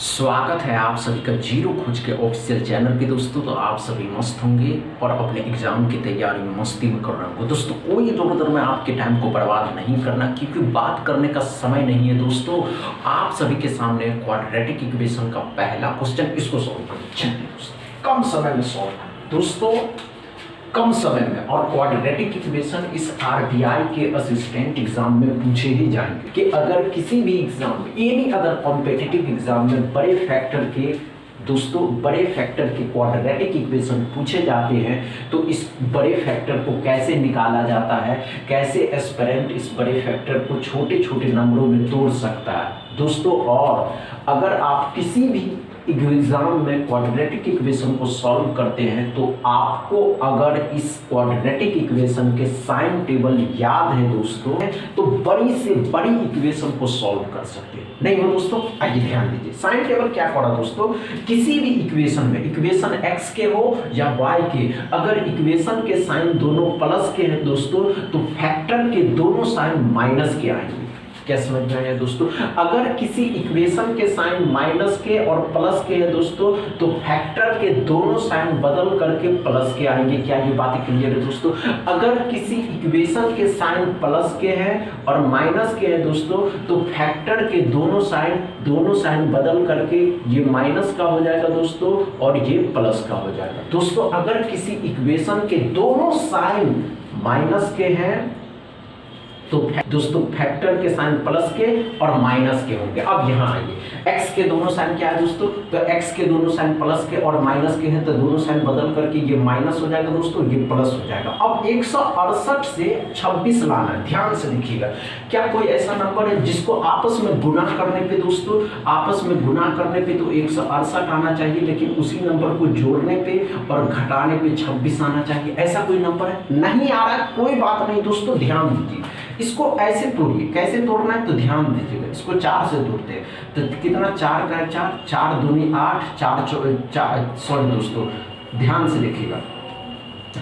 स्वागत है आप सभी का जीरो खोज के ऑफिशियल चैनल पे दोस्तों। तो आप सभी मस्त होंगे और अपने एग्जाम की तैयारी में मस्ती में कर रहे होंगे दोस्तों। कोई इधर उधर में आपके टाइम को बर्बाद नहीं करना, क्योंकि बात करने का समय नहीं है दोस्तों। आप सभी के सामने क्वाड्रेटिक इक्वेशन का पहला क्वेश्चन, इसको सॉल्व करें कम समय में सॉल्व दोस्तों, कम समय में। और क्वाड्रेटिक इक्वेशन इस आरबीआई के असिस्टेंट एग्जाम में पूछे ही जाएंगे कि अगर किसी भी एग्जाम में, एनी अदर कॉम्पिटिटिव एग्जाम में बड़े फैक्टर के क्वाड्रेटिक इक्वेशन पूछे जाते हैं तो इस बड़े फैक्टर को कैसे निकाला जाता है, कैसे एस्पिरेंट इस बड़े फैक्टर को छोटे छोटे नंबरों में तोड़ सकता है दोस्तों। और अगर आप किसी भी एग्जाम में क्वाड्रेटिक इक्वेशन को सॉल्व करते हैं तो आपको अगर इस क्वाड्रेटिक इक्वेशन के साइन टेबल याद है दोस्तों, तो बड़ी से बड़ी इक्वेशन को सॉल्व कर सकते हैं। नहीं हो दोस्तों, आइए ध्यान दीजिए। साइन टेबल क्या पड़ा दोस्तों, किसी भी इक्वेशन में, इक्वेशन x के हो या y के, अगर इक्वेशन के साइन दोनों प्लस के हैं दोस्तों तो फैक्टर के दोनों साइन माइनस के आएंगे। क्या समझ में आया दोस्तों? अगर किसी इक्वेशन के साइन माइनस के और प्लस के हैं दोस्तों तो फैक्टर के दोनों साइन बदल करके प्लस के आएंगे। क्या ये बात क्लियर है दोस्तों? अगर किसी इक्वेशन के साइन प्लस के हैं और माइनस के हैं दोस्तों तो फैक्टर के दोनों साइन बदल करके ये माइनस का हो जाएगा दोस्तों और ये प्लस का हो जाएगा दोस्तों। अगर किसी इक्वेशन के दोनों साइन माइनस के हैं तो दोस्तों फैक्टर के साइन प्लस के और माइनस के होंगे। अब यहाँ आइए, x के दोनों साइन क्या है दोस्तों, तो x के दोनों साइन प्लस के और माइनस के हैं तो दोनों साइन बदल करके ये माइनस हो जाएगा दोस्तों, ये प्लस हो जाएगा। अब 168 से 26 लाना है, ध्यान से देखिएगा। क्या कोई ऐसा नंबर है जिसको आपस में गुणा करने पे दोस्तों, आपस में गुणा करने पे तो 168 आना चाहिए, लेकिन उसी नंबर को जोड़ने पे और घटाने पे 26 आना चाहिए? ऐसा कोई नंबर है? नहीं आ रहा, कोई बात नहीं दोस्तों, ध्यान दीजिए। इसको ऐसे तोड़िए, कैसे तोड़ना है तो ध्यान दीजिएगा। इसको 4 से तोड़ते हैं तो कितना, 4 का 4, 4 दूनी 8, 4 सॉरी दोस्तों ध्यान से देखिएगा।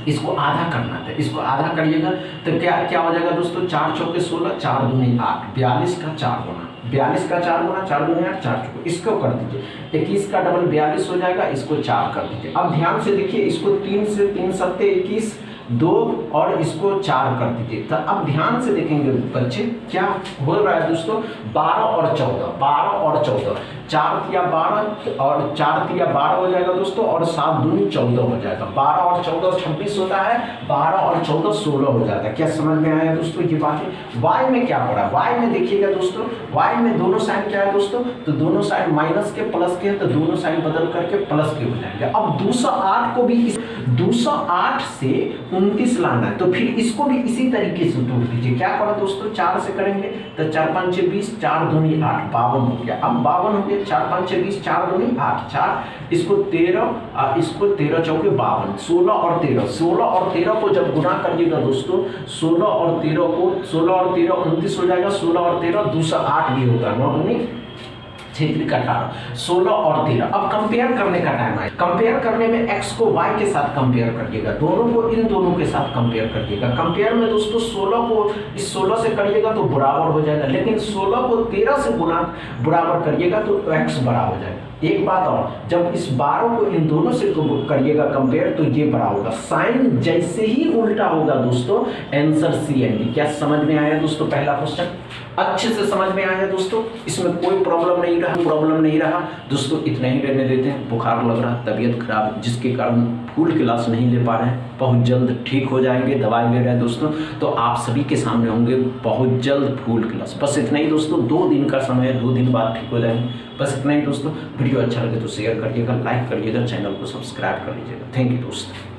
इसको आधा करना था, इसको आधा करिएगा तो क्या हो जाएगा दोस्तों, 4 चौके 16, 4 दूनी 8, 42 का 4 गुना, 42 का 4 गुना, 4 दूनी 8, 4 चौके, इसको कर दीजिए। 21 का डबल 42 हो जाएगा, इसको 4 कर दीजिए। अब ध्यान से देखिए, इसको 3 से 3 सत्ते 21, 2 और इसको 4 कर दीजिए। तो अब ध्यान से देखेंगे बच्चे क्या हो रहा है दोस्तों, 12 और 14, 4 तिया 12 और 4 तिया 12 हो जाएगा दोस्तों, और 7 दूनी 14 हो जाएगा। 12 और 14 26 होता है, 12 और 14 16 हो जाता है। क्या समझ में आया दोस्तों ये बात है? y में क्या हो रहा है, y में देखिएगा दोस्तों, y में दोनों साइन क्या है दोस्तों, तो दोनों साइन माइनस के प्लस के, तो दोनों साइन बदल करके प्लस के हो जाएंगे। अब 208 को भी 208 से 29 लाना है, तो फिर इसको भी इसी तरीके से तोड़ दीजिए। क्या करो दोस्तों, 4 से करेंगे तो 4 5 20, 4 दूनी 8, 52 हो गया। अब 52 हो गया, 4 5 20, 4 दूनी 8, 4 इसको 13, इसको 13 चौके 52, 16 और 13 को जब गुना करिएगा दोस्तों, 16 और 13 29 हो जाएगा। 16 और 13 208 भी होता है, 9 दूनी 18, 16 और 13। अब कंपेयर करने का टाइम है। कंपेयर करने में x को y के साथ कंपेयर करिएगा, दोनों को इन दोनों के साथ कंपेयर करिएगा। कंपेयर में दोस्तों 16 को इस 16 से करिएगा तो बराबर हो जाएगा, लेकिन 16 को 13 से गुना बराबर करिएगा तो x बड़ा हो जाएगा। एक बात और, जब इस 12 को इन दोनों से करिएगा कंपेयर तो ये बड़ा होगा। साइन जैसे ही उल्टा होगा दोस्तों, आंसर सी आएगी। क्या समझ में आया दोस्तों? पहला क्वेश्चन अच्छे से समझ में आया दोस्तों, इसमें कोई प्रॉब्लम नहीं रहा दोस्तों। इतना ही रहने देते हैं। बुखार लग रहा, तबीयत खराब, जिसके कारण फुल क्लास नहीं ले पा रहे हैं, बहुत जल्द ठीक हो जाएंगे, दवाई ले रहे हैं दोस्तों। तो आप सभी के सामने होंगे बहुत जल्द फुल क्लास। बस इतना ही दोस्तों, 2 दिन का समय है, 2 दिन बाद ठीक हो जाएंगे। बस इतना ही दोस्तों। वीडियो अच्छा लगे तो शेयर करिएगा, लाइक करिएगा, चैनल को सब्सक्राइब कर लीजिएगा। थैंक यू दोस्तों।